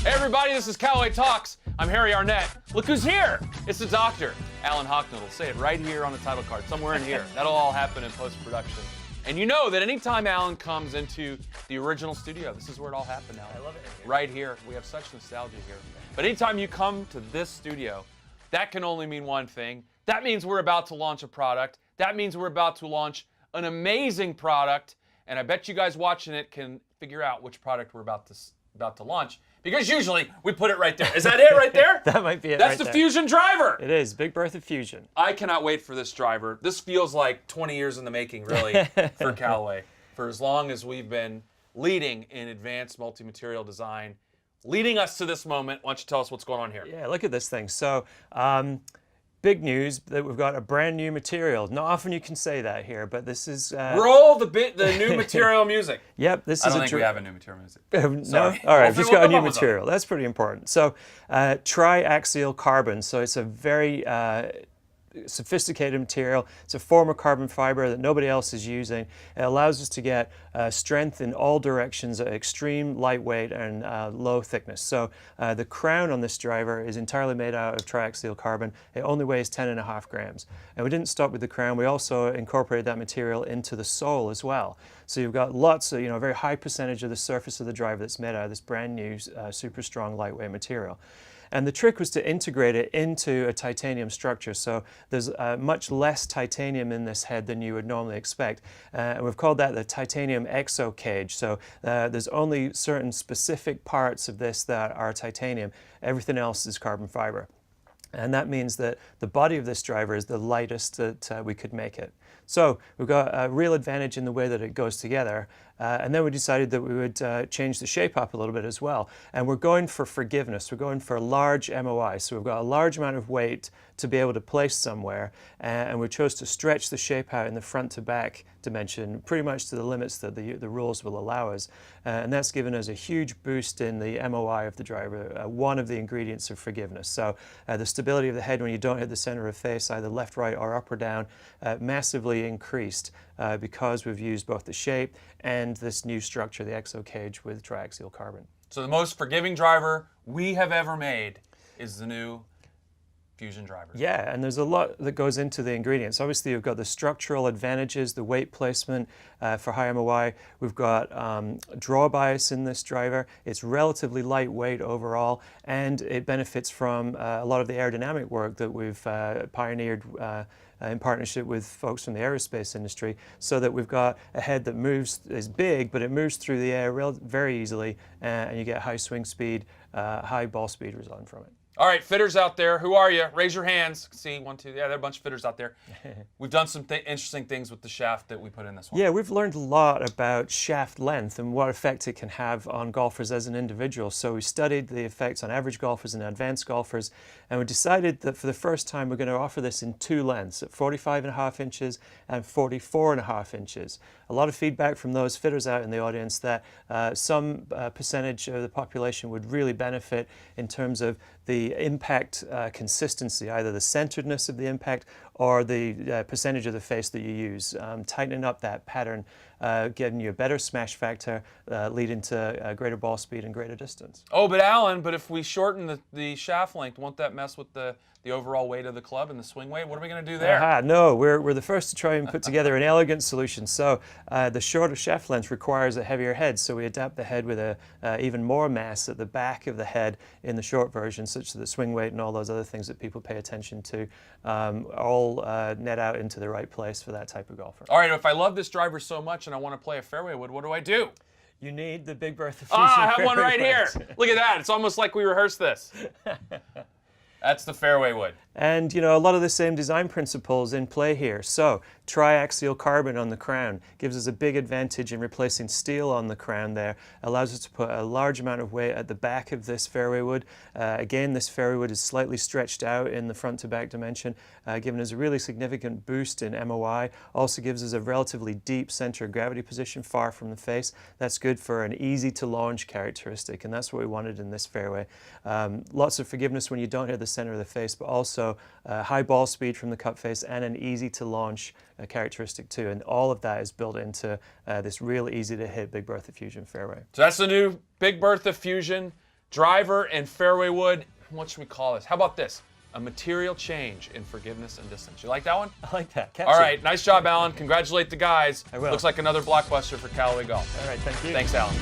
Hey everybody, this is Callaway Talks. I'm Harry Arnett. Look who's here. It's the doctor, Alan Hocknell. Will say it right here on the title card, somewhere in here. That'll all happen in post-production. And you know that anytime Alan comes into the original studio, this is where it all happened, Alan. I love it here. Right here. We have such nostalgia here. But anytime you come to this studio, that can only mean one thing. That means we're about to launch a product. That means we're about to launch an amazing product. And I bet you guys watching it can figure out which product we're about to launch. Because usually we put it right there. Is that it right there? That might be it. That's right the Fusion driver. It is Big Bertha Fusion. I cannot wait for this driver. This feels like 20 years in the making, really, for Callaway. For as long as we've been leading in advanced multi-material design, leading us to this moment. Why don't you tell us what's going on here? Yeah, look at this thing. So, big news that we've got a brand new material. Not often you can say that here, but this is... Roll the new material music. Yep, this is I don't think we have a new material music. No? All right, we've just got a new material. That's pretty important. So, Triaxial carbon. So it's a very sophisticated material. It's a form of carbon fiber that nobody else is using. It allows us to get strength in all directions at extreme lightweight and low thickness. So the crown on this driver is entirely made out of triaxial carbon. It only weighs 10.5 grams. And we didn't stop with the crown. We also incorporated that material into the sole as well. So you've got lots of, a very high percentage of the surface of the driver that's made out of this brand new super strong lightweight material. And the trick was to integrate it into a titanium structure. So there's much less titanium in this head than you would normally expect. And we've called that the titanium exo cage. So there's only certain specific parts of this that are titanium. Everything else is carbon fiber. And that means that the body of this driver is the lightest that we could make it. So we've got a real advantage in the way that it goes together. And then we decided that we would change the shape up a little bit as well. And we're going for forgiveness. We're going for a large MOI. So we've got a large amount of weight to be able to place somewhere. And we chose to stretch the shape out in the front to back dimension pretty much to the limits that the rules will allow us. And that's given us a huge boost in the MOI of the driver, one of the ingredients of forgiveness. So the stability of the head when you don't hit the center of face, either left, right, or up or down, massively increased because we've used both the shape and this new structure, the exo cage with triaxial carbon. So the most forgiving driver we have ever made is the new Fusion driver. Yeah, and there's a lot that goes into the ingredients. Obviously, you've got the structural advantages, the weight placement for high MOI. We've got draw bias in this driver. It's relatively lightweight overall, and it benefits from a lot of the aerodynamic work that we've pioneered in partnership with folks from the aerospace industry, so that we've got a head that is big, but it moves through the air very easily, and you get high swing speed, high ball speed resulting from it. All right, fitters out there, who are you? Raise your hands. See, 1, 2, yeah, there are a bunch of fitters out there. We've done some interesting things with the shaft that we put in this one. Yeah, we've learned a lot about shaft length and what effect it can have on golfers as an individual. So we studied the effects on average golfers and advanced golfers, and we decided that for the first time we're going to offer this in 2 lengths, at 45.5 inches and 44.5 inches. A lot of feedback from those fitters out in the audience that some percentage of the population would really benefit in terms of the impact consistency, either the centeredness of the impact or the percentage of the face that you use. Tightening up that pattern, giving you a better smash factor, leading to greater ball speed and greater distance. Oh, but Alan, if we shorten the shaft length, won't that mess with the overall weight of the club and the swing weight? What are we going to do there? No, we're the first to try and put together an elegant solution. So the shorter shaft length requires a heavier head, so we adapt the head with even more mass at the back of the head in the short version, such that the swing weight and all those other things that people pay attention to all net out into the right place for that type of golfer. All right, if I love this driver so much and I want to play a fairway wood, what do I do? You need the Big Bertha Fusion. I have one right here. Look at that. It's almost like we rehearsed this. That's the fairway wood. And a lot of the same design principles in play here. So triaxial carbon on the crown gives us a big advantage in replacing steel on the crown there. Allows us to put a large amount of weight at the back of this fairway wood. Again, this fairway wood is slightly stretched out in the front to back dimension, giving us a really significant boost in MOI. Also gives us a relatively deep center of gravity position far from the face. That's good for an easy to launch characteristic, and that's what we wanted in this fairway. Lots of forgiveness when you don't hit the center of the face, but also high ball speed from the cup face and an easy to launch characteristic too. And all of that is built into this real easy to hit Big Bertha Fusion fairway. So that's the new Big Bertha Fusion driver and fairway wood. What should we call this? How about this? A material change in forgiveness and distance. You like that one? I like that. All right, nice job, Alan. Congratulate the guys. I will. Looks like another blockbuster for Callaway Golf. All right, thank you. Thanks, Alan.